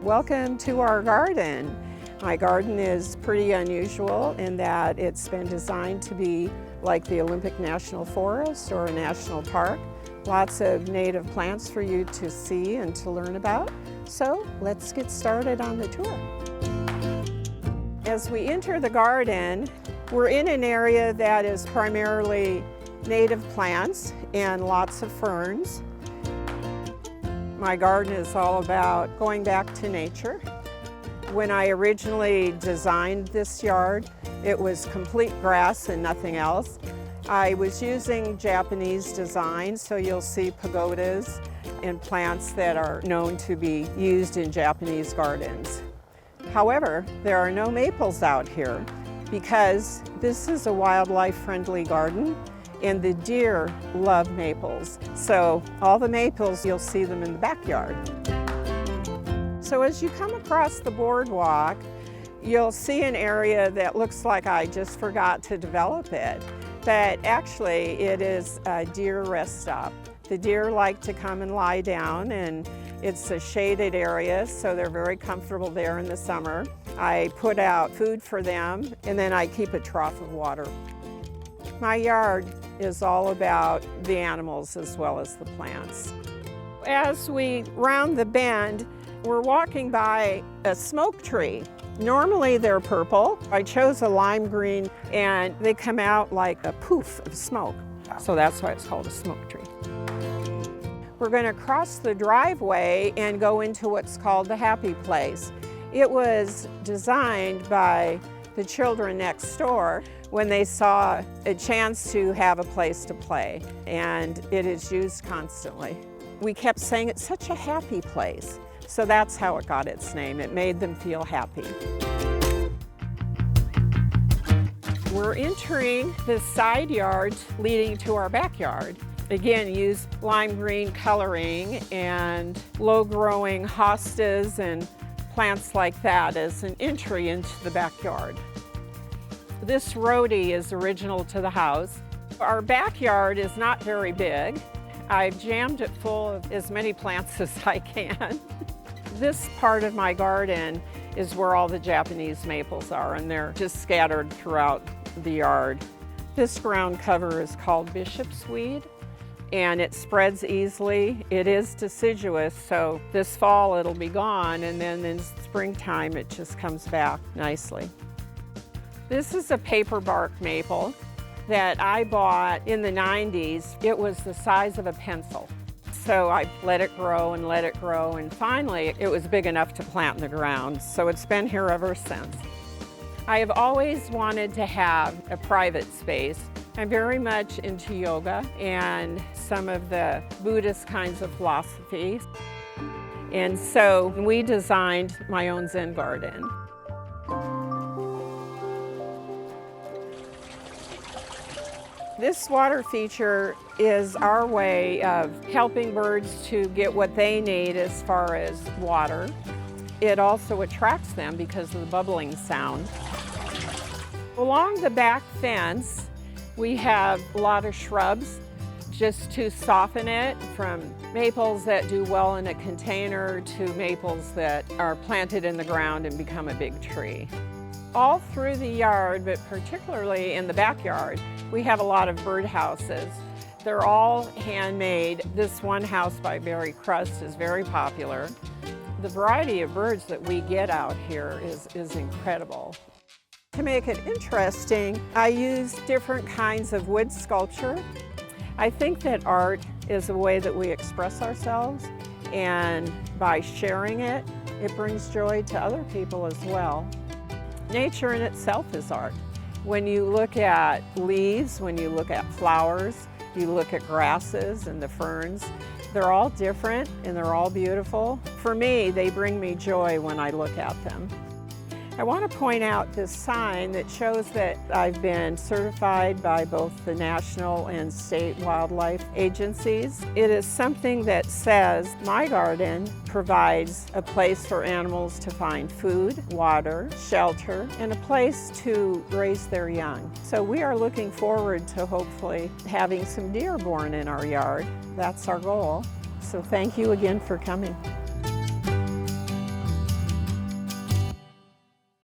Welcome to our garden. My garden is pretty unusual in that it's been designed to be like the Olympic National Forest or a national park. Lots of native plants for you to see and to learn about. So let's get started on the tour. As we enter the garden, we're in an area that is primarily native plants and lots of ferns. My garden is all about going back to nature. When I originally designed this yard, it was complete grass and nothing else. I was using Japanese design, so you'll see pagodas and plants that are known to be used in Japanese gardens. However, there are no maples out here because this is a wildlife-friendly garden and the deer love maples. So all the maples, you'll see them in the backyard. So as you come across the boardwalk, you'll see an area that looks like I just forgot to develop it. But actually, it is a deer rest stop. The deer like to come and lie down, and it's a shaded area, so they're very comfortable there in the summer. I put out food for them, and then I keep a trough of water. My yard is all about the animals as well as the plants. As we round the bend, we're walking by a smoke tree. Normally they're purple. I chose a lime green and they come out like a poof of smoke. So that's why it's called a smoke tree. We're going to cross the driveway and go into what's called the Happy Place. It was designed by the children next door when they saw a chance to have a place to play, and it is used constantly. We kept saying it's such a happy place, so that's how it got its name. It made them feel happy. We're entering the side yard leading to our backyard. Again, use lime green coloring and low-growing hostas and plants like that as an entry into the backyard. This roadie is original to the house. Our backyard is not very big. I've jammed it full of as many plants as I can. This part of my garden is where all the Japanese maples are, and they're just scattered throughout the yard. This ground cover is called bishop's weed, and it spreads easily. It is deciduous, so this fall it'll be gone, and then in springtime it just comes back nicely. This is a paperbark maple that I bought in the 90s. It was the size of a pencil. So I let it grow, and finally it was big enough to plant in the ground. So it's been here ever since. I have always wanted to have a private space. I'm very much into yoga and some of the Buddhist kinds of philosophies. And so we designed my own Zen Garden. This water feature is our way of helping birds to get what they need as far as water. It also attracts them because of the bubbling sound. Along the back fence, we have a lot of shrubs just to soften it, from maples that do well in a container to maples that are planted in the ground and become a big tree. All through the yard, but particularly in the backyard, we have a lot of birdhouses. They're all handmade. This one house by Barry Crust is very popular. The variety of birds that we get out here is incredible. To make it interesting, I use different kinds of wood sculpture. I think that art is a way that we express ourselves, and by sharing it, it brings joy to other people as well. Nature in itself is art. When you look at leaves, when you look at flowers, you look at grasses and the ferns, they're all different and they're all beautiful. For me, they bring me joy when I look at them. I want to point out this sign that shows that I've been certified by both the national and state wildlife agencies. It is something that says my garden provides a place for animals to find food, water, shelter, and a place to raise their young. So we are looking forward to hopefully having some deer born in our yard. That's our goal. So thank you again for coming.